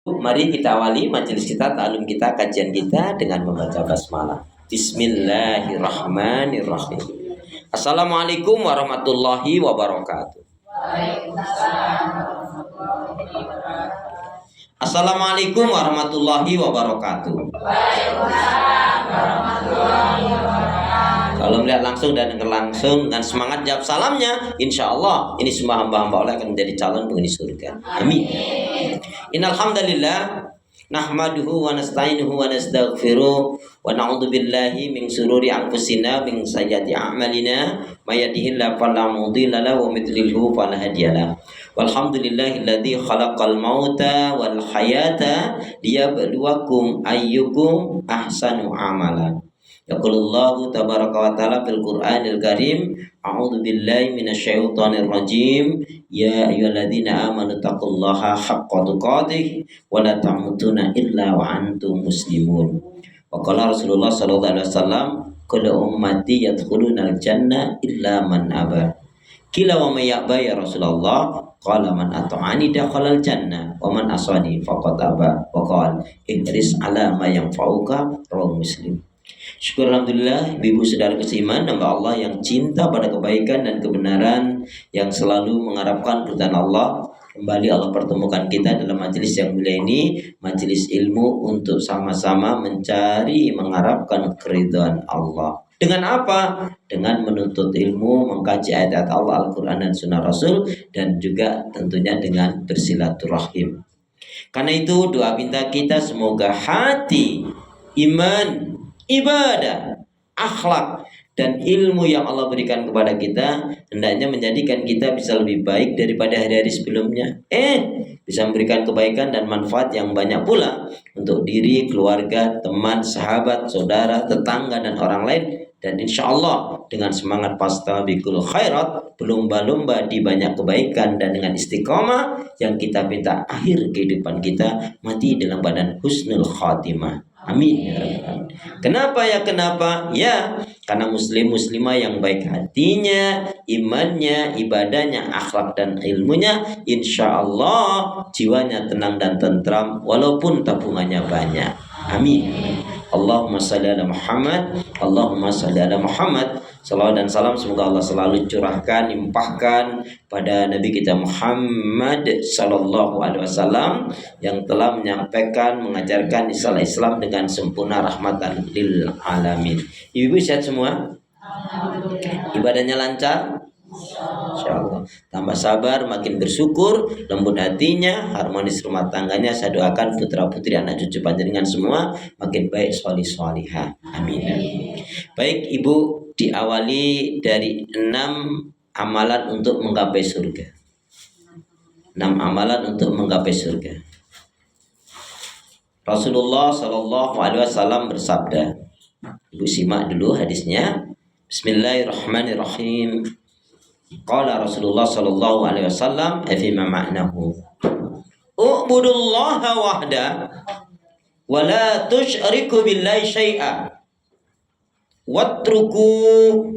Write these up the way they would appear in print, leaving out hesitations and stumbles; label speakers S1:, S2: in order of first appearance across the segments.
S1: Mari kita awali majelis kita, ta'alum kita, kajian kita dengan membaca basmalah. Bismillahirrahmanirrahim. Assalamualaikum warahmatullahi wabarakatuh. Assalamualaikum warahmatullahi wabarakatuh. Kalau melihat langsung dan dengar langsung dengan semangat jawab salamnya, insya Allah ini semua hamba-hamba Allah akan menjadi calon penghuni surga. Amin. Innal hamdalillah nahmaduhu wa nasta'inuhu wa nastaghfiruh wa na'udzu billahi min shururi anfusina min sayyiati a'malina may yahdihillahu fala mudilla lahu wa may yudlilhu fala hadiyalah. Walhamdulillahilladzi khalaqal mauta wal hayata liyabluwakum ayyukum ahsanu amala. Yaqulullahu tabaraka wa ta'ala fil Qur'anil Karim, a'udzu billahi minasyaitonir rajim. Ya ayyuhalladzina amanu taqullaha haqqa tuqatih wa la tamutunna illa wa antum muslimun. Wa qala Rasulullah sallallahu alaihi wasallam, kullu ummati yadkhulunal jannah illa man aba. Qila wa may ya'ba ya Rasulullah? Qala man ata'ani dakhalal jannah wa man asani faqad aba. Wa qala ihris ala ma yanfa'uka, rawahu Muslim. Syukur alhamdulillah, ibu saudara seiman, hamba Allah yang cinta pada kebaikan dan kebenaran, yang selalu mengharapkan keridhaan Allah. Kembali Allah pertemukan kita dalam majelis yang mulia ini, majelis ilmu untuk sama-sama mencari, mengharapkan keridhaan Allah. Dengan apa? Dengan menuntut ilmu, mengkaji ayat-ayat Allah, Al-Quran dan Sunnah Rasul, dan juga tentunya dengan bersilaturahim. Karena itu doa minta kita semoga hati, iman, ibadah, akhlak, dan ilmu yang Allah berikan kepada kita hendaknya menjadikan kita bisa lebih baik daripada hari-hari sebelumnya. Bisa memberikan kebaikan dan manfaat yang banyak pula untuk diri, keluarga, teman, sahabat, saudara, tetangga, dan orang lain. Dan insya Allah dengan semangat fastabiqul khairat, berlomba-lomba di banyak kebaikan, dan dengan istiqomah yang kita minta akhir kehidupan kita mati dalam badan husnul khatimah. Amin. Kenapa ya? Kenapa? Ya, karena muslimah yang baik hatinya, imannya, ibadahnya, akhlak dan ilmunya, insya Allah jiwanya tenang dan tentram walaupun tabungannya banyak. Amin. Allahumma salli ala Muhammad, Allahumma salli ala Muhammad. Salawat dan salam semoga Allah selalu curahkan, limpahkan pada Nabi kita Muhammad sallallahu alaihi wasallam yang telah menyampaikan, mengajarkan istilah Islam dengan sempurna, rahmatan lil alamin. Ibu sehat semua? Ibadahnya lancar? Insyaallah. Tambah sabar, makin bersyukur, lembut hatinya, harmonis rumah tangganya. Saya doakan putra putri anak cucu panjenengan semua makin baik, sholih sholihah. Amin. Baik ibu, diawali dari 6 amalan untuk menggapai surga. 6 amalan untuk menggapai surga. Rasulullah Shallallahu Alaihi Wasallam bersabda, ibu simak dulu hadisnya. Bismillahirrahmanirrahim. Qala Rasulullah sallallahu alaihi wasallam fi ma ma'nahu. U'budullaha wahda wa la tusyriku billahi syai'a. Watruku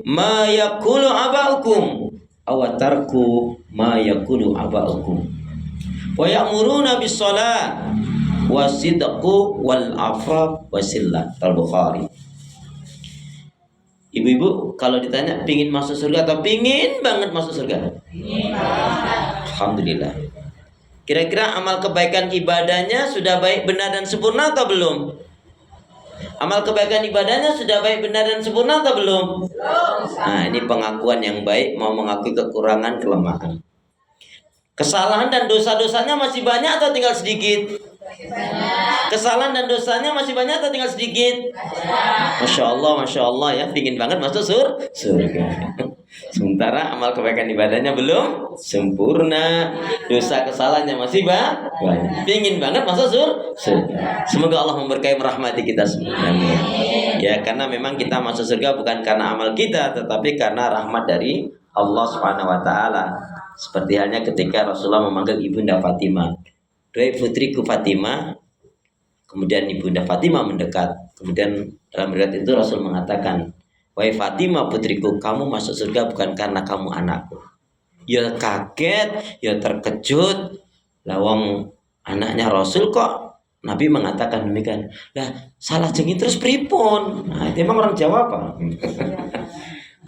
S1: ma yaqulu aba'ukum aw tarku ma yaqulu aba'ukum. Wa ya'muruna bis shalah wasidqu wal afaf wasillah. Al-Bukhari. Ibu-ibu kalau ditanya pingin masuk surga atau pingin banget masuk surga? Pingin banget. Alhamdulillah. Kira-kira amal kebaikan ibadahnya sudah baik, benar dan sempurna atau belum? Amal kebaikan ibadahnya sudah baik, benar dan sempurna atau belum? Nah, ini pengakuan yang baik, mau mengakui kekurangan, kelemahan. Kesalahan dan dosa-dosanya masih banyak atau tinggal sedikit? Kesalahan dan dosanya masih banyak atau tinggal sedikit? Masya Allah ya, pingin banget masuk surga. Sementara amal kebaikan ibadahnya belum sempurna, dosa kesalahannya masih banyak. Pingin banget masuk surga. Semoga Allah memberkahi, merahmati kita semua. Amin. Ya, karena memang kita masuk surga bukan karena amal kita, tetapi karena rahmat dari Allah Subhanahu Wa Taala. Seperti halnya ketika Rasulullah memanggil ibunda Fatimah, "Duhai putriku Fatimah." Kemudian ibunda Fatimah mendekat. Kemudian dalam riwayat itu Rasul mengatakan, "Wahai Fatimah putriku, kamu masuk surga bukan karena kamu anakku." Ya kaget, ya terkejut. Lawang anaknya Rasul kok Nabi mengatakan demikian. Lah salah jengin terus pripun? Nah, itu emang orang Jawa apa?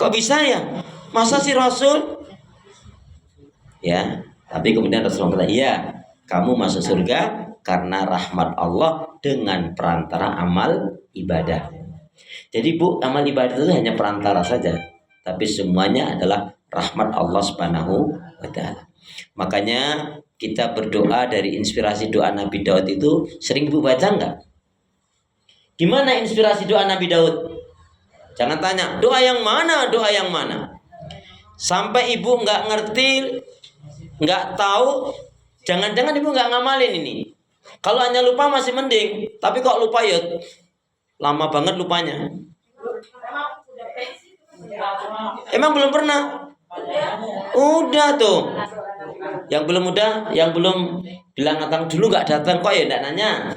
S1: Kok bisa ya? Masa si Rasul? Ya, tapi kemudian Rasulullah bilang, iya, kamu masuk surga karena rahmat Allah dengan perantara amal ibadah. Jadi Bu, amal ibadah itu hanya perantara saja, tapi semuanya adalah rahmat Allah Subhanahu wa taala. Makanya kita berdoa dari inspirasi doa Nabi Daud itu sering Bu baca enggak? Gimana inspirasi doa Nabi Daud? Jangan tanya, doa yang mana, doa yang mana. Sampai ibu nggak ngerti, nggak tahu, jangan-jangan ibu nggak ngamalin ini. Kalau hanya lupa masih mending, tapi kok lupa ya lama banget lupanya. Emang belum pernah? Udah tuh. Yang belum udah, yang belum bilang datang dulu nggak datang kok ya nggak nanya.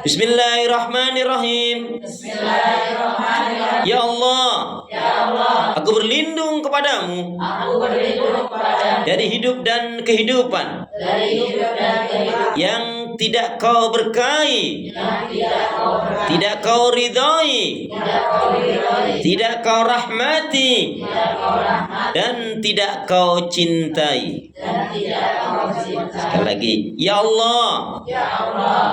S1: Bismillahirrahmanirrahim. Bismillahirrahmanirrahim. Ya Allah, aku berlindung kepadamu, dari hidup dan kehidupan, yang tidak kau berkahi, tidak kau ridhoi, tidak kau rahmati, dan tidak kau cintai. Sekali lagi, ya Allah,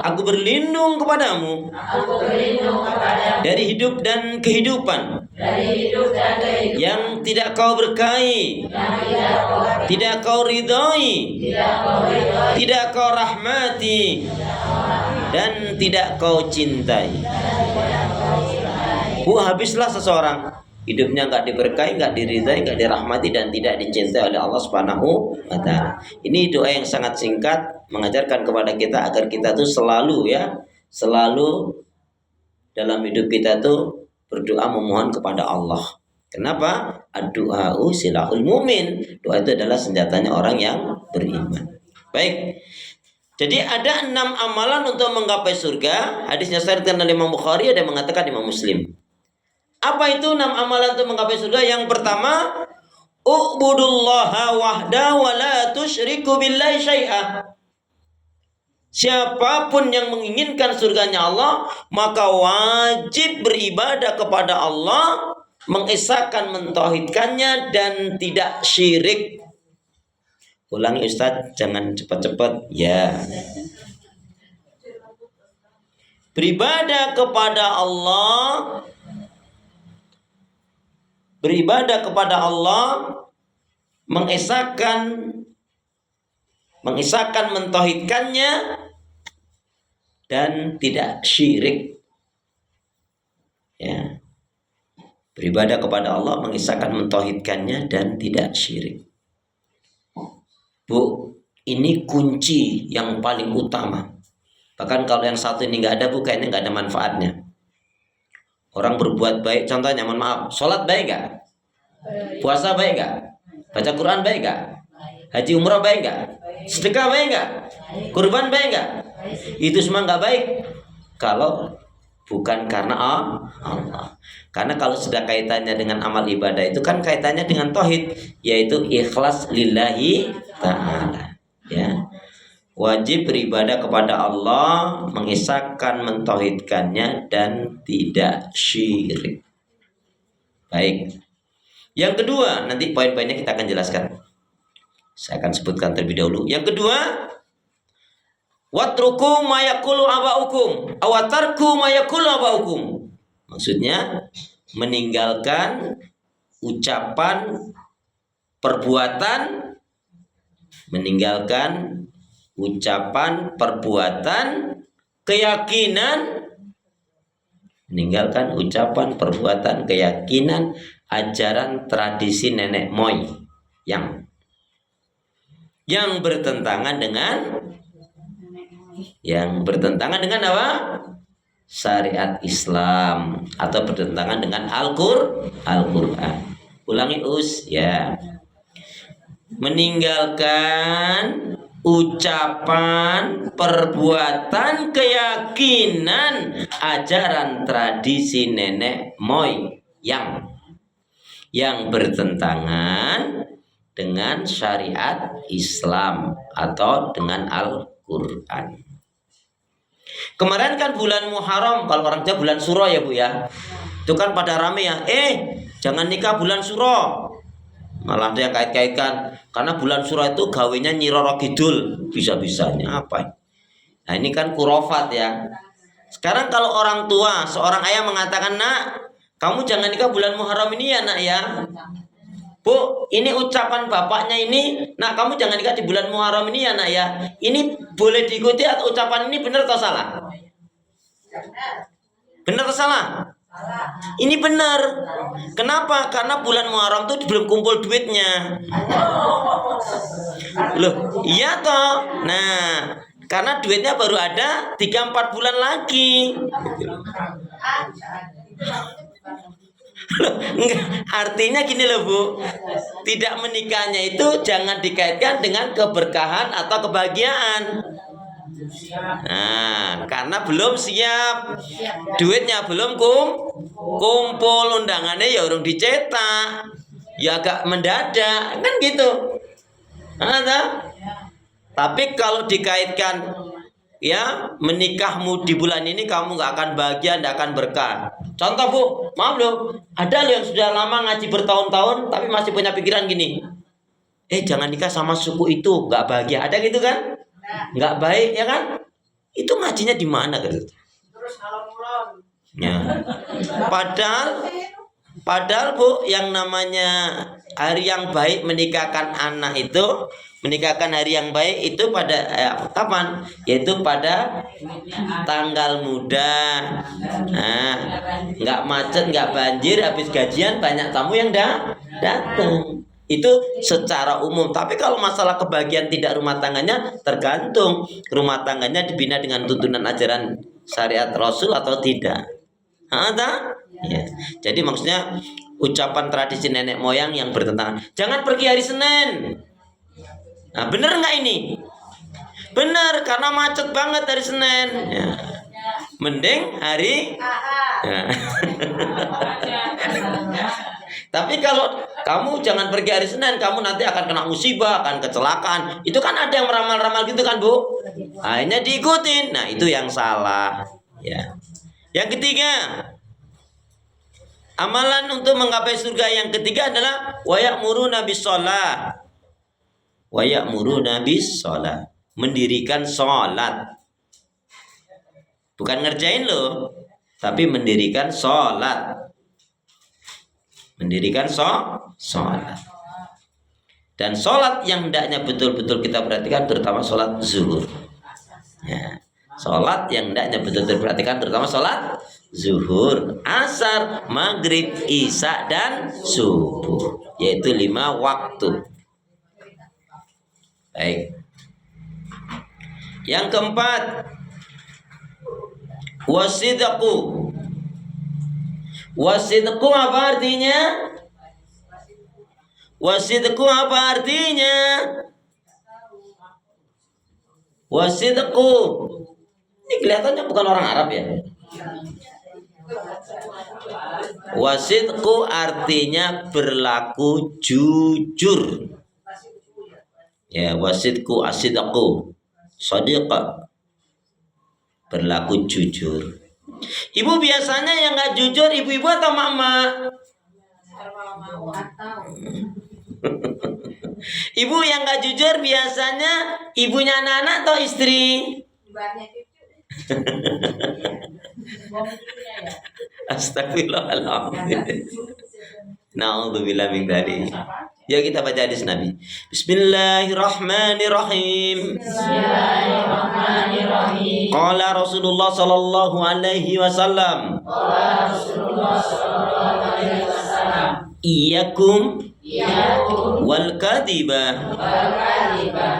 S1: aku berlindung kepadamu, dari hidup dan kehidupan, yang tidak kau berkahi, tidak kau ridhoi, tidak kau rahmati, dan tidak kau cintai. Bu, habislah seseorang hidupnya nggak diberkahi, nggak diridhai, nggak dirahmati, dan tidak dicintai oleh Allah Subhanahu wa taala. Ini doa yang sangat singkat mengajarkan kepada kita agar kita tuh selalu dalam hidup kita tuh berdoa memohon kepada Allah. Kenapa? Ad-du'a'u silahul mu'min. Doa itu adalah senjatanya orang yang beriman. Baik. Jadi ada 6 amalan untuk menggapai surga. Hadisnya disebutkan oleh Imam Bukhari, ada yang mengatakan Imam Muslim. Apa itu 6 amalan untuk menggapai surga? Yang pertama, u'budullaha wahda wa la tusyriku billahi syai'ah. Siapapun yang menginginkan surganya Allah, maka wajib beribadah kepada Allah, mengesahkan, mentauhidkannya, dan tidak syirik. Ulangi Ustaz, jangan cepat-cepat. Ya. Beribadah kepada Allah, mengesahkan, mentauhidkannya, dan tidak syirik. Ya. Beribadah kepada Allah, mengesahkan, mentauhidkannya, dan tidak syirik. Bu, ini kunci yang paling utama. Bahkan kalau yang satu ini nggak ada, Bu, kayaknya nggak ada manfaatnya. Orang berbuat baik, contohnya, mohon maaf, sholat baik nggak? Puasa baik nggak? Baca Quran baik nggak? Haji umrah baik nggak? Sedekah baik nggak? Kurban baik nggak? Itu semua nggak baik kalau bukan karena Allah. Karena kalau sudah kaitannya dengan amal ibadah itu kan kaitannya dengan tauhid, yaitu ikhlas lillahi ta'ala. Ya. Wajib beribadah kepada Allah, mengesahkan, mentauhidkannya, dan tidak syirik. Baik. Yang kedua, nanti poin-poinnya kita akan jelaskan. Saya akan sebutkan terlebih dahulu. Yang kedua, watruku ma yaqulu abaukum awatarku ma yaqulu abaukum. Maksudnya meninggalkan ucapan, perbuatan, keyakinan, ajaran tradisi nenek moyang yang bertentangan dengan apa? Syariat Islam, atau bertentangan dengan Al-Qur'an. Ulangi ya. Meninggalkan ucapan, perbuatan, keyakinan, ajaran tradisi nenek moyang yang bertentangan dengan syariat Islam atau dengan Al-Qur'an. Quran. Kemarin kan bulan Muharram, kalau orang Jawa bulan Suro ya Bu ya. Itu kan pada rame ya, jangan nikah bulan Suro. Malah ada yang kait-kaitkan karena bulan Suro itu gawenya Nyi Roro Kidul, bisa-bisanya apa? Nah, ini kan kurofat ya. Sekarang kalau orang tua, seorang ayah mengatakan, "Nak, kamu jangan nikah bulan Muharram ini ya, Nak ya." Bu, ini ucapan bapaknya ini, "Nak, kamu jangan nikah di bulan Muharram ini ya, Nak ya." Ini boleh diikuti atau ucapan ini benar atau salah? Benar atau salah? Ini benar. Kenapa? Karena bulan Muharram itu belum kumpul duitnya. Loh, iya toh. Nah, karena duitnya baru ada 3-4 bulan lagi. Loh, enggak. Artinya gini loh Bu, tidak menikahnya itu jangan dikaitkan dengan keberkahan atau kebahagiaan. Nah, karena belum siap, duitnya belum kumpul, undangannya ya urung dicetak, ya agak mendadak, kan gitu. Tapi kalau dikaitkan, ya menikahmu di bulan ini kamu nggak akan bahagia, nggak akan berkah. Contoh Bu, maaf loh, ada loh yang sudah lama ngaji bertahun-tahun tapi masih punya pikiran gini, jangan nikah sama suku itu, nggak bahagia. Ada gitu kan? Nggak baik ya kan? Itu ngajinya di mana kan? Terus ya. Padahal Bu, yang namanya hari yang baik menikahkan anak itu, menikahkan hari yang baik itu pada kapan? Yaitu pada tanggal muda. Nah, nggak macet, nggak banjir, habis gajian banyak tamu yang datang. Itu secara umum. Tapi kalau masalah kebahagiaan tidak rumah tangganya, tergantung rumah tangganya dibina dengan tuntunan ajaran syariat Rasul atau tidak. Ya. Jadi maksudnya ucapan tradisi nenek moyang yang bertentangan. Jangan pergi hari Senin. Nah, bener nggak ini? Bener, karena macet banget hari Senin. Ya. Mending hari. Ya. Tapi kalau kamu jangan pergi hari Senin, kamu nanti akan kena musibah, akan kecelakaan. Itu kan ada yang meramal-ramal gitu kan Bu? Akhirnya diikutin. Nah, itu yang salah. Ya. Yang ketiga, amalan untuk menggapai surga yang ketiga adalah waya'muruna bis-shalah. Waya'muruna bis-shalah. Mendirikan sholat. Bukan ngerjain loh, tapi mendirikan sholat. Mendirikan sholat. Dan sholat yang hendaknya betul-betul kita perhatikan, terutama sholat zuhur. Ya. Sholat yang hendaknya betul-betul perhatikan, terutama sholat zuhur, asar, maghrib, isya, dan subuh. Yaitu 5 waktu. Baik. Yang keempat, wasidqu. Wasidqu apa artinya? Wasidqu apa artinya? Wasidqu. Ini kelihatannya bukan orang Arab ya. Wasidqu artinya berlaku jujur. Ya, wasidqu asidqu. Shadiqa. Berlaku jujur. Ibu biasanya yang nggak jujur ibu-ibu atau mama? Ibu yang nggak jujur biasanya ibunya anak-anak atau istri? Astagfirullahaladzim. Na'udzubillah min dzalik. Ya, kita baca hadis Nabi. Bismillahirrahmanirrahim. Bismillahirrahmanirrahim. Qala Rasulullah sallallahu alaihi wasallam. Iyyakum wal kadhiba.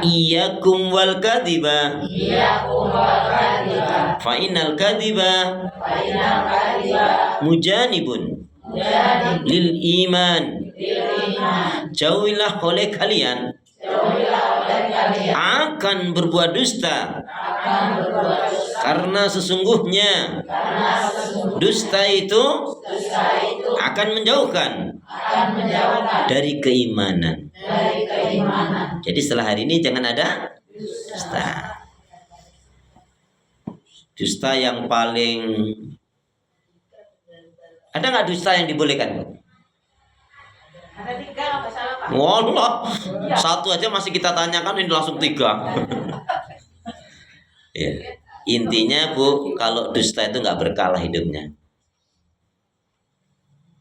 S1: Iyyakum wal kadhiba. Fa innal kadhiba mujanibun lil iman. Jauhilah oleh kalian akan berbuat dusta, karena sesungguhnya dusta itu akan menjauhkan dari keimanan. Jadi setelah hari ini jangan ada dusta. Dusta yang paling, ada nggak dusta yang dibolehkan?
S2: Ada 3 nggak salah Pak.
S1: Wallah, satu aja masih kita tanyakan ini langsung 3. Ya. Intinya Bu, kalau dusta itu nggak berkala hidupnya.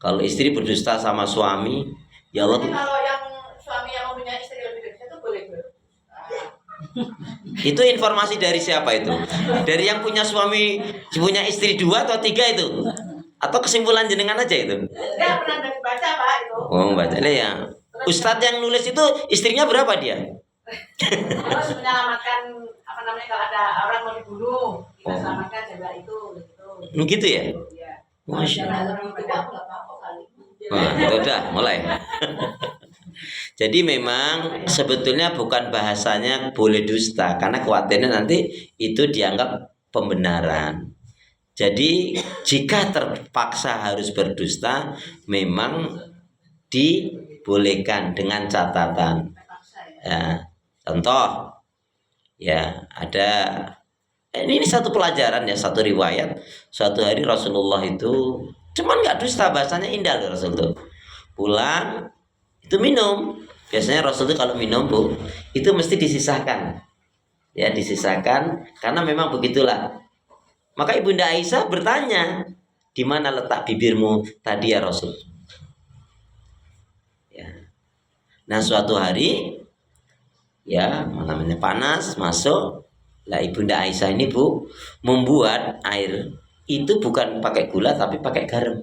S1: Kalau istri berdusta sama suami, ya Allah.
S2: Kalau yang suami yang mempunyai istri lebih dari satu boleh Bu.
S1: Itu informasi dari siapa itu? Dari yang punya suami, punya istri 2 atau 3 itu? Atau kesimpulan jenengan aja itu?
S2: Enggak pernah dari baca Pak itu.
S1: Oh, baca ya. Ustadz yang nulis itu istrinya berapa dia?
S2: Terus menyelamatkan apa namanya kalau ada orang mau dibunuh, kita selamatkan jaga itu gitu.
S1: Gitu ya?
S2: Iya.
S1: Masya Allah.
S2: Orang itu aku enggak apa-apa kali.
S1: Wah, udah mulai. Jadi memang sebetulnya bukan bahasanya boleh dusta, karena khawatirnya nanti itu dianggap pembenaran. Jadi jika terpaksa harus berdusta, memang dibolehkan dengan catatan. Ya, contoh, ya ada ini satu pelajaran ya, satu riwayat. Suatu hari Rasulullah itu cuman nggak dusta, bahasanya indah loh Rasul tuh. Pulang itu minum. Biasanya Rasul itu kalau minum Bu, itu mesti disisahkan. Ya, disisahkan karena memang begitulah. Maka Ibunda Aisyah bertanya, di mana letak bibirmu tadi ya Rasul? Ya. Nah suatu hari, ya namanya panas masuk, lah Ibunda Aisyah ini Bu membuat air itu bukan pakai gula tapi pakai garam.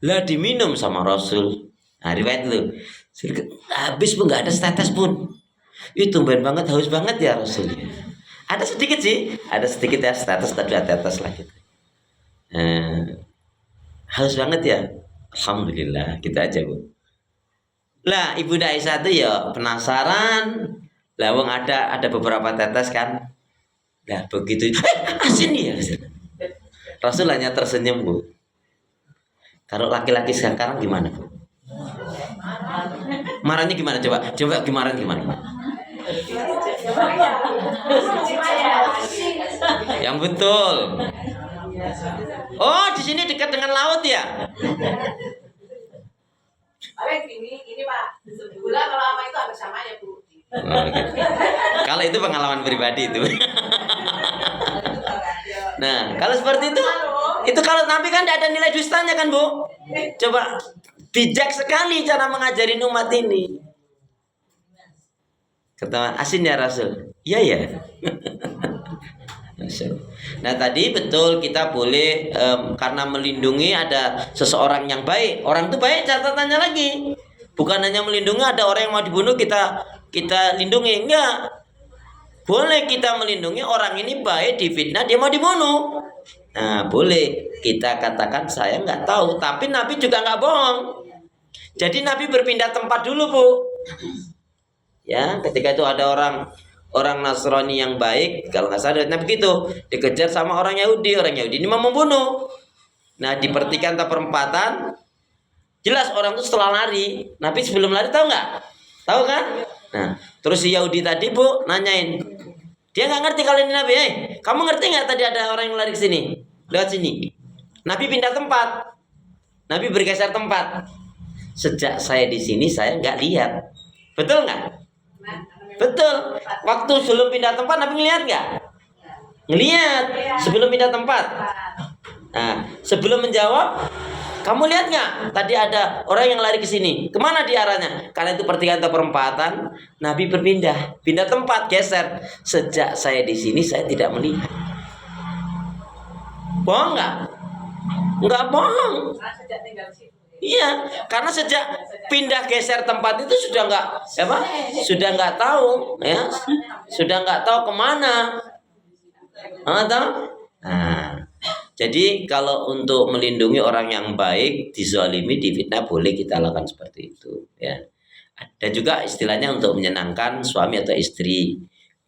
S1: Lah diminum sama Rasul. Nah riwayat lu, habis pun nggak ada setetes pun. Itu tumben banget, haus banget ya Rasul. Ada sedikit sih, ada sedikit ya status tadi tetes lah gitu. Haus banget ya, alhamdulillah kita aja Bu. Lah Ibunda Aisyah itu ya penasaran, lawang ada beberapa tetes kan. Lah begitu, asin ya. Rasul hanya tersenyum Bu. Kalau laki-laki sekarang gimana Bu? Marahnya gimana coba? Coba gimana? Yang betul. Oh, di sini dekat dengan laut ya?
S2: Paling ini Pak, gula kalau apa itu hampir sama ya Bu.
S1: Oh, gitu. Kalau itu pengalaman pribadi itu. Nah, kalau seperti itu kalau Nabi kan tidak ada nilai dustanya kan Bu? Coba bijak sekali cara mengajari umat ini. Kata asin ya Rasul. Iya ya. Nah tadi betul kita boleh karena melindungi ada seseorang yang baik. Orang itu baik catatannya lagi. Bukan hanya melindungi ada orang yang mau dibunuh kita lindungi, enggak. Boleh kita melindungi orang ini baik difitnah dia mau dibunuh. Nah boleh kita katakan saya nggak tahu, tapi Nabi juga nggak bohong. Jadi Nabi berpindah tempat dulu Bu. Ya, ketika itu ada orang Nasrani yang baik, kalau nggak salah Nabi begitu, dikejar sama orang Yahudi ini mau membunuh. Nah, di pertigaan atau perempatan, jelas orang itu setelah lari. Nabi sebelum lari tahu nggak? Tahu kan? Nah, terus si Yahudi tadi Bu nanyain, dia nggak ngerti kalau ini Nabi. Kamu ngerti nggak tadi ada orang yang lari ke sini? Lewat sini. Nabi pindah tempat. Nabi bergeser tempat. Sejak saya di sini saya nggak lihat. Betul nggak? Betul. Waktu sebelum pindah tempat Nabi ngelihat nggak? Ngelihat sebelum pindah tempat. Nah, sebelum menjawab, kamu lihat nggak? Tadi ada orang yang lari ke sini. Kemana dia arahnya? Karena itu pertigaan atau perempatan. Nabi pindah tempat, geser. Sejak saya di sini saya tidak melihat. Bohong nggak? Nggak bohong.
S2: Sejak tinggal di situ.
S1: Iya, karena sejak pindah geser tempat itu sudah nggak tahu, ya, sudah nggak tahu kemana, tahu? Nah, jadi kalau untuk melindungi orang yang baik, dizalimi, difitnah boleh kita lakukan seperti itu, ya. Dan juga istilahnya untuk menyenangkan suami atau istri.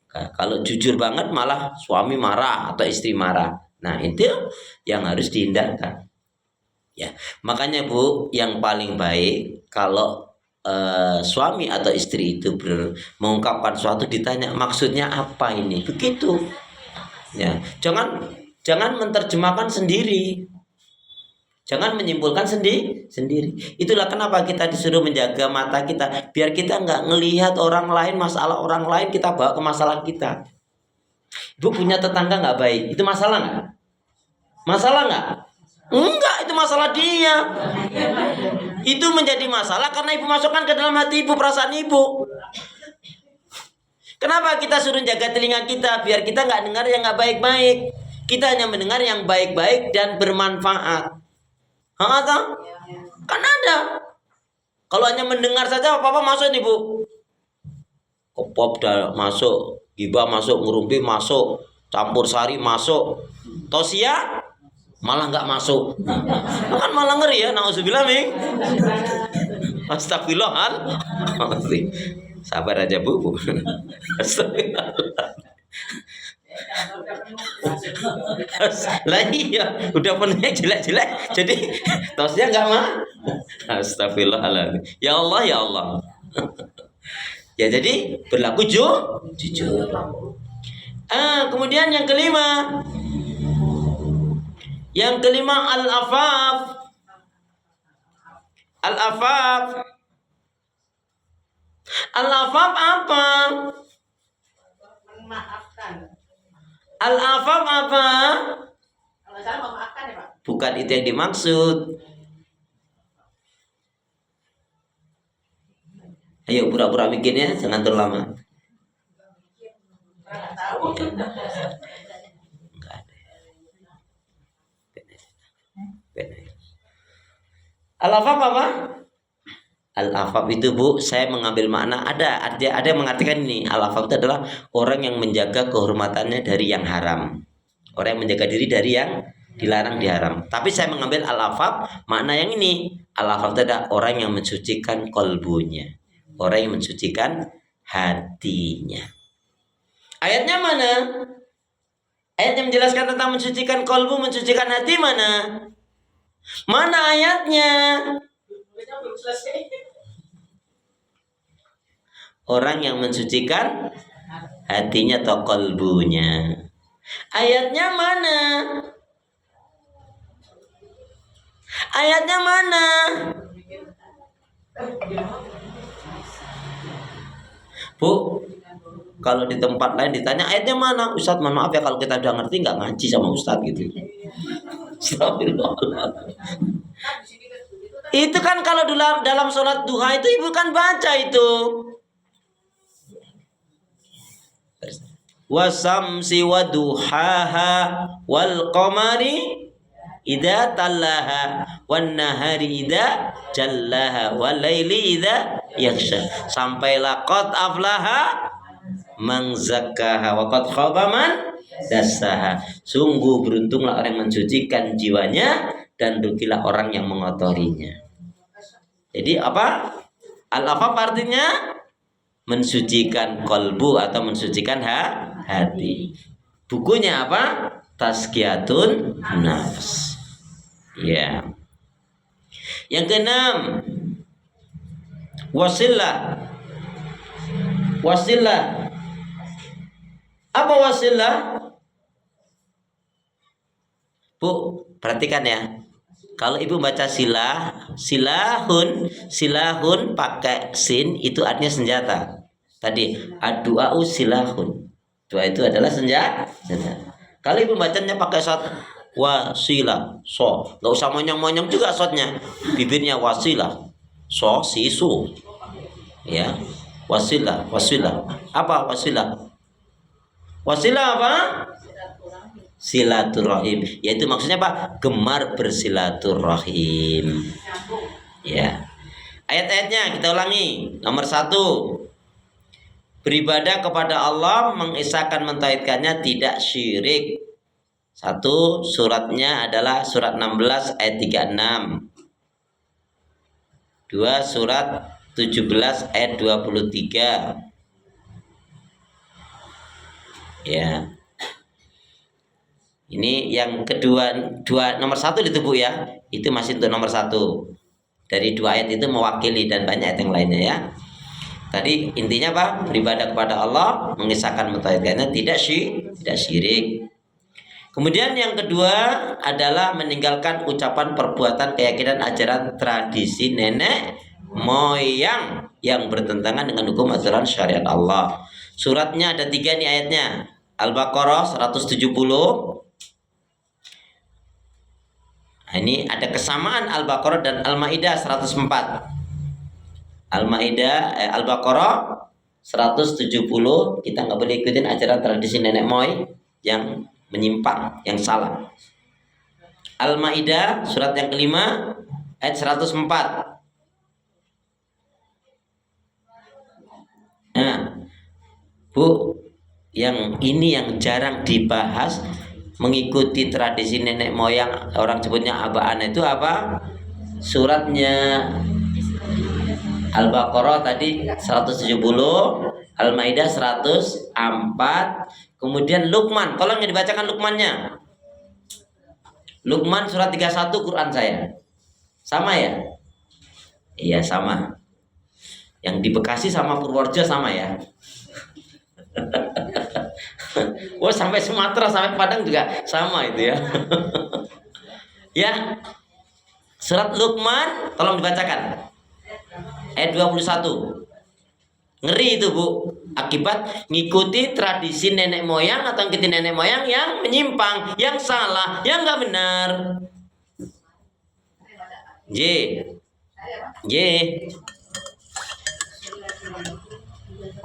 S1: Kalau jujur banget malah suami marah atau istri marah. Nah itu yang harus dihindarkan. Ya, makanya Bu, yang paling baik kalau suami atau istri itu mengungkapkan suatu ditanya maksudnya apa ini, begitu. Ya, jangan menerjemahkan sendiri. Jangan menyimpulkan sendiri. Itulah kenapa kita disuruh menjaga mata kita, biar kita nggak ngelihat orang lain, masalah orang lain kita bawa ke masalah kita. Ibu punya tetangga nggak baik, itu masalah nggak? Masalah nggak? Enggak, itu masalah dia. Itu menjadi masalah karena ibu masukkan ke dalam hati ibu, perasaan ibu. Kenapa kita suruh jaga telinga kita, biar kita nggak dengar yang nggak baik-baik. Kita hanya mendengar yang baik-baik dan bermanfaat. Kan ada. Kalau hanya mendengar saja apa-apa masuk nih Bu. Kopop dah masuk, gibah masuk, ngerumpi masuk, campur sari masuk, tosia malah nggak masuk. Kan malah ngeri ya, nauzubillah min. Astagfirullahaladzim. Sabar aja Bu. Astagfirullah. Lah iya, udah penuhnya jelek-jelek, jadi tosnya nggak mah. Astagfirullahaladzim. Ya Allah, ya Allah. Ya jadi berlaku jujur. Kemudian yang kelima al-afaf. Al-afaf apa?
S2: Memaafkan.
S1: Al-afaf apa?
S2: Kalau saya memaafkan ya Pak.
S1: Bukan itu yang dimaksud. Ayo pura-pura mikirnya, jangan terlalu lama.
S2: Nggak tahu.
S1: Enggak ada. Al-afaf apa? Al-afaf itu Bu, saya mengambil makna ada yang mengatakan ini. Al-afaf itu adalah orang yang menjaga kehormatannya dari yang haram. Orang yang menjaga diri dari yang dilarang diharam. Tapi saya mengambil al-afaf makna yang ini. Al-afaf itu adalah orang yang mensucikan kolbunya. Orang yang mensucikan hatinya. Ayatnya mana? Ayat yang menjelaskan tentang mensucikan kolbu, mensucikan hati mana? Mana ayatnya?
S2: Belum selesai.
S1: Orang yang mensucikan hatinya atau kolbunya. Ayatnya mana? Ayatnya mana? Bu, kalau di tempat lain ditanya ayatnya mana, Ustadz mohon maaf ya kalau kita udah ngerti nggak ngaji sama Ustadz gitu. Astagfirullahaladzim. Itu kan kalau dalam sholat duha itu ibu kan baca itu. Wasamsi wa duhaha wal qamari idza talaha wan nahari idza jallaha wal laili idza yaghsha. Sampai laqad aflaha man zakkaha wa qad khaba man dassaha. Sungguh beruntunglah orang yang mensucikan jiwanya dan rugilah orang yang mengotorinya. Jadi apa? Al-afaf artinya mensucikan kolbu atau mensucikan hati. Bukunya apa? Tazkiyatun Nafs. Ya. Yang keenam, wasilah. Wasilah. Apa wasilah? Bu, perhatikan ya. Kalau ibu baca silahun pakai sin itu artinya senjata. Tadi ad-du'a'u silahun. Doa itu adalah senjata. Kalau ibu bacanya pakai shot wasilah, so, nggak usah monyong-monyong juga shotnya. Bibirnya wasilah, so, sisu. Ya, wasilah. Apa wasilah? Wasilah apa? Silaturahim, yaitu maksudnya apa? Gemar bersilaturahim. Ya. Ayat-ayatnya kita ulangi. Nomor 1, beribadah kepada Allah, mengesahkan mentauhidkannya, tidak syirik. 1, suratnya adalah surat 16 ayat 36. 2, surat 17 ayat 23. Ya. Ini yang kedua, nomor 1 itu Bu ya. Itu masih untuk nomor 1. Dari 2 ayat itu mewakili dan banyak ayat yang lainnya ya. Tadi intinya apa? Beribadah kepada Allah, mengisahkan mentauhidkannya, tidak syirik. Kemudian yang kedua adalah meninggalkan ucapan, perbuatan, keyakinan, ajaran, tradisi nenek moyang yang bertentangan dengan hukum aturan syariat Allah. Suratnya ada 3 nih ayatnya. Al-Baqarah 170. Nah, ini ada kesamaan Al-Baqarah dan Al-Maidah 104. Al-Baqarah 170, kita nggak boleh ikutin ajaran tradisi nenek moyang yang menyimpang, yang salah. Al-Maidah surat yang kelima ayat 104. Nah, Bu, yang ini yang jarang dibahas, mengikuti tradisi nenek moyang, orang sebutnya abaan, itu apa? Suratnya Al-Baqarah tadi 170, Al-Maidah 104, kemudian Luqman, tolong ya dibacakan Luqmannya. Luqman surat 31 Quran saya. Sama ya? Iya, sama. Yang di Bekasi sama Purworejo sama ya. Oh, sampai Sumatera, sampai Padang juga sama itu ya. Ya. Surat Luqman tolong dibacakan. Ayat 21. Ngeri itu, Bu. Akibat ngikuti tradisi nenek moyang atau ngikuti nenek moyang yang menyimpang, yang salah, yang nggak benar. J.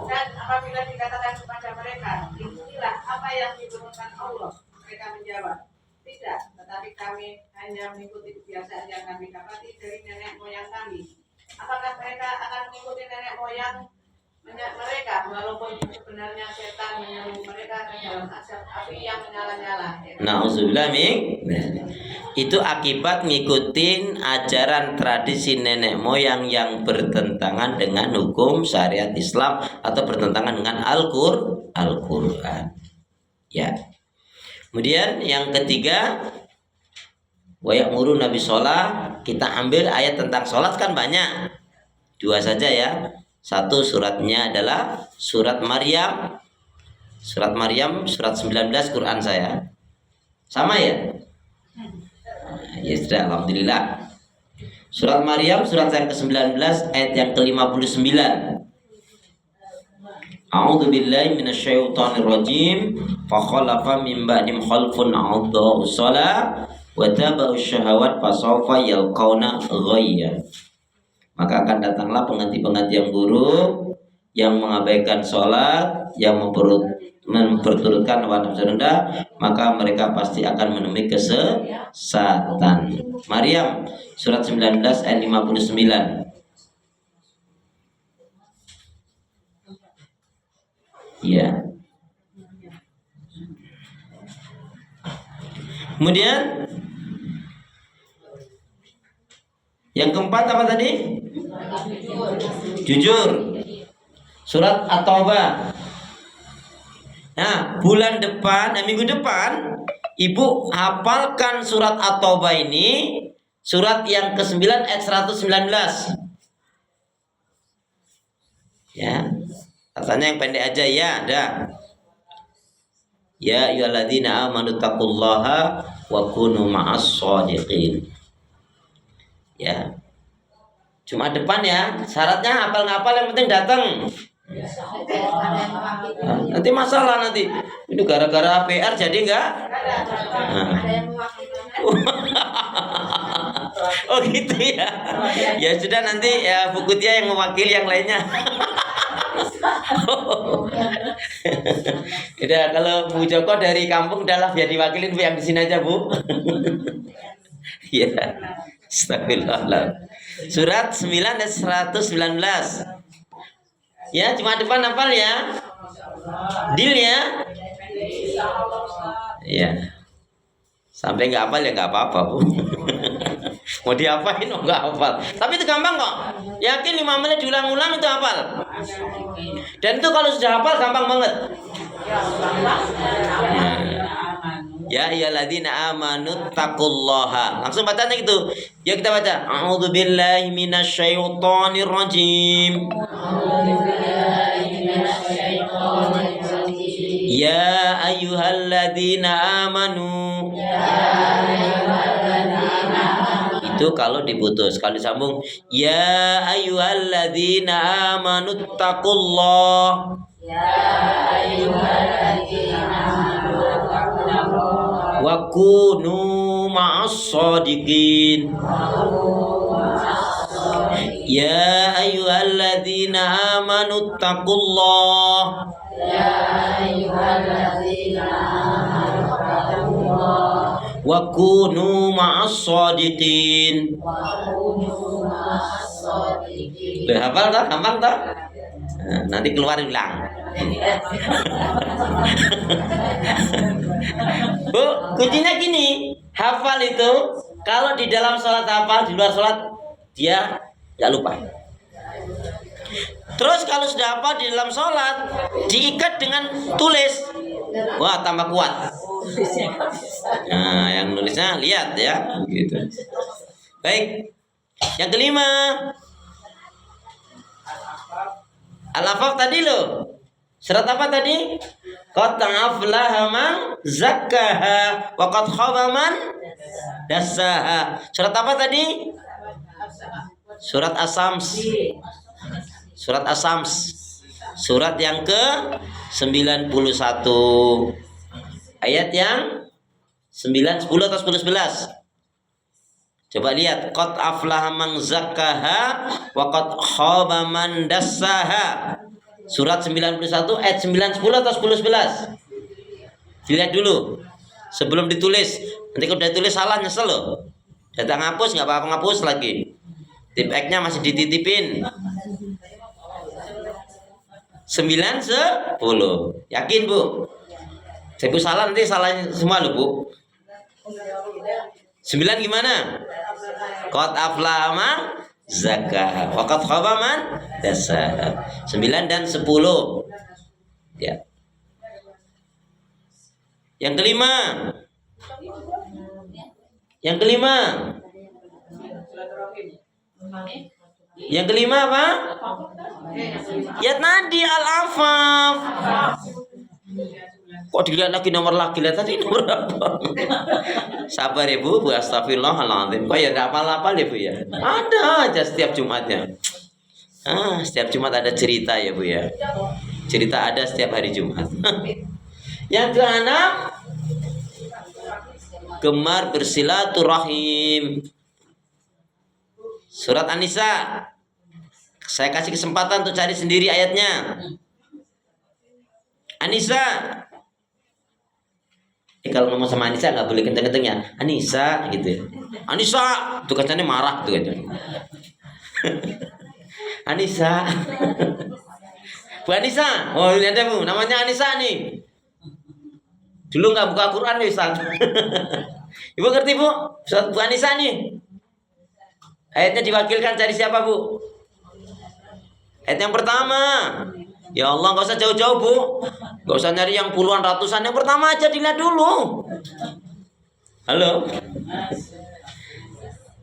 S2: Dan apabila dikatakan kepada mereka, ikutilah apa yang diturunkan Allah, mereka menjawab, tidak, tetapi kami hanya mengikuti kebiasaan yang kami dapati dari nenek moyang kami. Apakah mereka akan mengikuti nenek moyang mereka, walaupun sebenarnya setan menyuruh mereka ke dalam asap api yang menyala-nyala?
S1: Nauzubillah min. Itu akibat ngikutin ajaran tradisi nenek moyang yang bertentangan dengan hukum syariat Islam atau bertentangan dengan Al-Qur'an. Ya. Kemudian yang ketiga, wa ya'muru nabi sholat. Kita ambil ayat tentang sholat kan banyak. 2 saja ya. 1 suratnya adalah surat Maryam. Surat Maryam surat 19 Quran saya. Sama ya? Ya sudah, alhamdulillah. Surat Maryam surat yang ke-19 ayat yang ke-59. A'udzu billahi minasyaitonir rajim. Fa khalafa min ba'dihim khalfun a'adha'us shalah wa taba'us syahawat fasawfa yalqauna ghayya. Maka akan datanglah pengganti-pengganti yang buruk, yang mengabaikan sholat, yang memperturutkan hawa nafsu rendah, maka mereka pasti akan menemui kesesatan. Maryam surat 19 ayat 59. Ya. Kemudian yang keempat apa tadi? Jujur. Surat At-Taubah. Nah, bulan depan, minggu depan, Ibu hafalkan surat At-Taubah ini, surat yang ke-9 ayat 119. Ya. Katanya yang pendek aja ya, ada. Ya ayyuhalladzina amanu taqullaha wa kunu ma'as shadiqin. Ya. Cuma depan ya, syaratnya hafal-ngapal, yang penting datang. Nanti masalah nanti. Ini gara-gara PR jadi enggak? Oh gitu ya. Ya sudah, nanti ya Bu Kutia yang mewakili yang lainnya. Udah, kalau Bu Joko dari kampung udahlah, biar diwakilin Bu yang di sini aja, Bu. Ya. Astagfirullah. Surat 9 dan 119. Ya, cuma depan hafal ya. Deal ya. Ya. Sampai nggak hafal ya nggak apa-apa, Bu. Mau diapain nggak hafal. Tapi itu gampang kok. Yakin 5 menit diulang-ulang itu hafal. Dan itu kalau sudah hafal gampang banget. Ya ayyuhalladzina amanu taqullaha. Langsung bacanya gitu. Ya kita baca. A'udzu billahi minasyaitonir rajim. Ya ayyuhalladzina amanu. Itu kalau diputus. Kalau disambung, ya ayyuhalladzina amanu taqullah. Wa kunu ma'as shadiqin. Ya ayyuhalladzina amanu taqullah. Wa kunu ma'as shadiqin. Udah hafal toh? Gampang toh? Nah, nanti keluar ulang. Bu, kuncinya gini, hafal itu kalau di dalam sholat hafal, di luar sholat dia nggak lupa. Terus kalau sudah hafal di dalam sholat, diikat dengan tulis, wah tambah kuat. Nah, yang nulisnya lihat ya, gitu. Baik, yang kelima, Al-Afaf tadi loh. Surat apa tadi? Qad aflaha man zakkaha wa qad khaba man dassaha. Surat apa tadi? Surat As-Sams. Surat As-Sams. Surat yang ke-91. Ayat yang 9, 10 atau 10, 11. Coba lihat, qad aflaha man zakkaha wa qad khaba man dassaha. Surat 91 ayat 9, 10 atau 10, 11. Dilihat dulu sebelum ditulis. Nanti kalau udah ditulis salah nyesel loh. Datang ngapus nggak apa-apa, ngapus lagi. Tip X-nya masih dititipin. 9, 10. Yakin Bu? Saya Bu salah nanti salahnya semua loh Bu. 9 gimana? Qad aflaha man zakah wa qad khaba man dassaha. 9 dan 10. Ya. Yang kelima. Yang kelima. Yang kelima apa? Ya tadi Al-Afaf. Kok dilihat lagi nomor lagi, lihat tadi nomor apa? Sabar ya Bu, astagfirullahaladzim. Kok ya enggak apa-apa ya Bu ya? Ada aja setiap Jumatnya. Setiap Jumat ada cerita ya Bu ya. Cerita ada setiap hari Jumat. Yang keenam, gemar bersilaturahim. Surat An-Nisa. Saya kasih kesempatan untuk cari sendiri ayatnya. An-Nisa. Kalau ngomong sama Anissa nggak boleh kenceng-kenceng ya, Anissa gitu. Anissa, tuh katanya marah tuh katanya. Anissa, Bu Anissa, oh ini ada Bu, namanya Anissa nih. Dulu nggak buka Quran nih Ustaz. Ibu ngerti Bu? Ustaz Bu Anissa nih. Ayatnya diwakilkan dari siapa Bu? Ayat yang pertama. Ya Allah, nggak usah jauh-jauh Bu, nggak usah nyari yang puluhan ratusan, yang pertama aja dilihat dulu. Halo.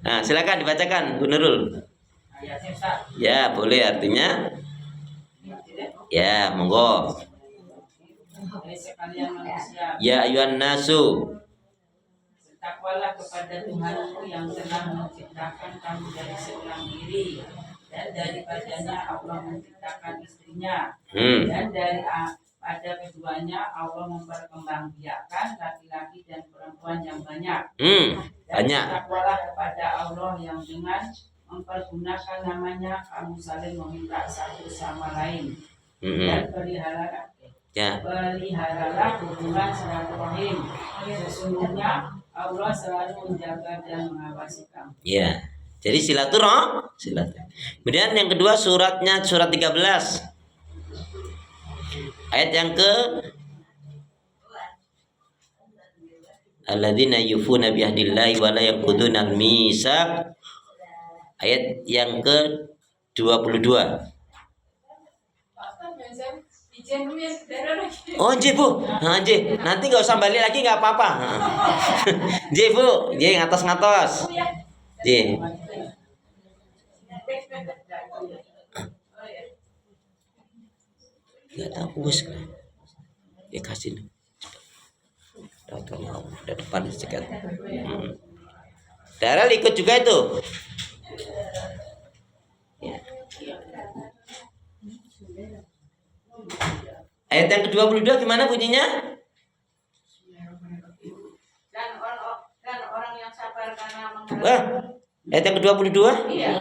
S1: Nah silakan dibacakan Bu Nurul. Ya boleh, artinya ya monggo. Ya ayuhan nasu,
S3: bertakwalah kepada Tuhanmu yang telah menciptakan kamu dari seorang diri, dan daripadanya Allah menciptakan istrinya, dan pada keduanya Allah memperkembangbiakkan laki-laki dan perempuan yang banyak. Dan bertakwalah kepada Allah yang dengan mempergunakan namanya kamu saling meminta satu sama lain, dan peliharalah hubungan silaturahim. Sesungguhnya Allah selalu menjaga dan mengawasi kamu.
S1: Ya. Jadi silaturahim. Kemudian yang kedua suratnya surat 13. Ayat yang ke Alladzina yufuna biahdillahi wa la yanquduna al-mitsaq. Ayat yang ke 22. Oh nggih Bu, nggih. Nanti nggak usah balik lagi nggak apa-apa. Nggih Bu, nggih ngatos-ngatos. Nggih. Nggak tahu bos. Ya kasih. Tolong ada depan cekat. Darah ikut juga itu. Ya. Ayat yang ke-22 gimana bunyinya?
S2: Dan orang yang sabar karena
S1: Ayat yang ke-22?
S2: Iya.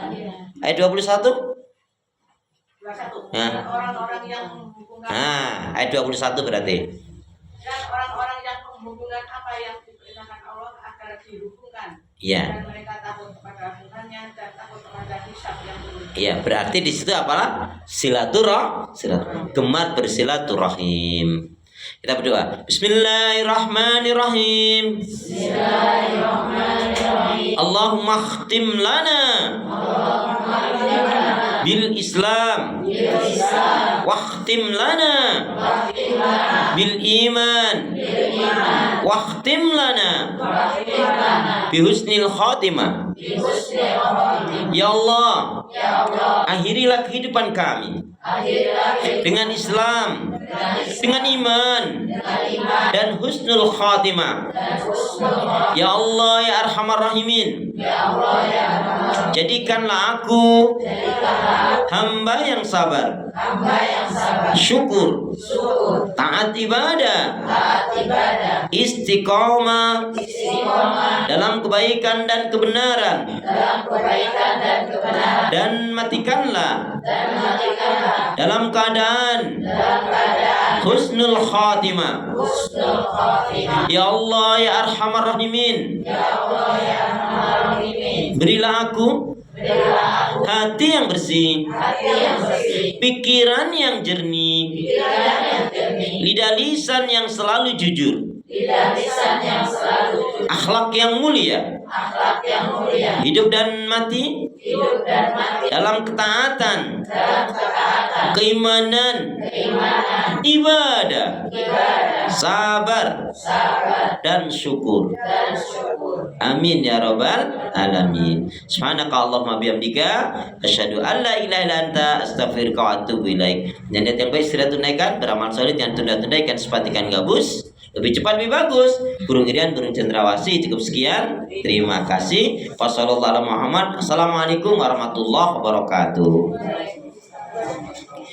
S1: Ayat 21?
S2: 21.
S1: Nah.
S2: Dan orang-orang yang menghubungkan
S1: Ayat 21 berarti.
S2: dan orang-orang yang menghubungkan apa yang diperintahkan Allah agar dihubungkan.
S1: Iya.
S2: Dan mereka takut kepada Tuhannya dan takut kepada hisab yang buruk.
S1: Iya, berarti di situ apalah? Silaturahim. Gemar bersilaturahim. Kita berdoa. Bismillahirrahmanirrahim. Allahumma khtim lana bil Islam. Wakhtim lana bil iman. Wakhtim lana bi husnil khatimah. Ya Allah, akhirilah kehidupan kami dengan Islam, dengan iman, dan husnul khatimah. Ya Allah ya Arhamar Rahimin, jadikanlah aku hamba yang sabar, syukur, taat ibadah, istiqomah dalam kebaikan dan kebenaran, dan matikanlah dalam keadaan husnul khatimah. Ya Allah ya Arhamar Rahimin, berilah aku hati yang bersih, pikiran yang jernih, lidah lisan yang selalu jujur, akhlak yang mulia, hidup dan mati dalam ketaatan, keimanan, ibadah, sabar, dan syukur. Amin ya rabbal alamin. Subhanakallahumma bihamdika asyhadu an la ilaha illa anta astaghfiruka wa atubu ilaik. Niat yang baik segera tunaikan, beramal solid yang tunda-tunda ikan sepatikan gabus. Lebih cepat lebih bagus. Burung irian, burung cendrawasih. Cukup sekian. Terima kasih. Wassalamualaikum warahmatullahi wabarakatuh.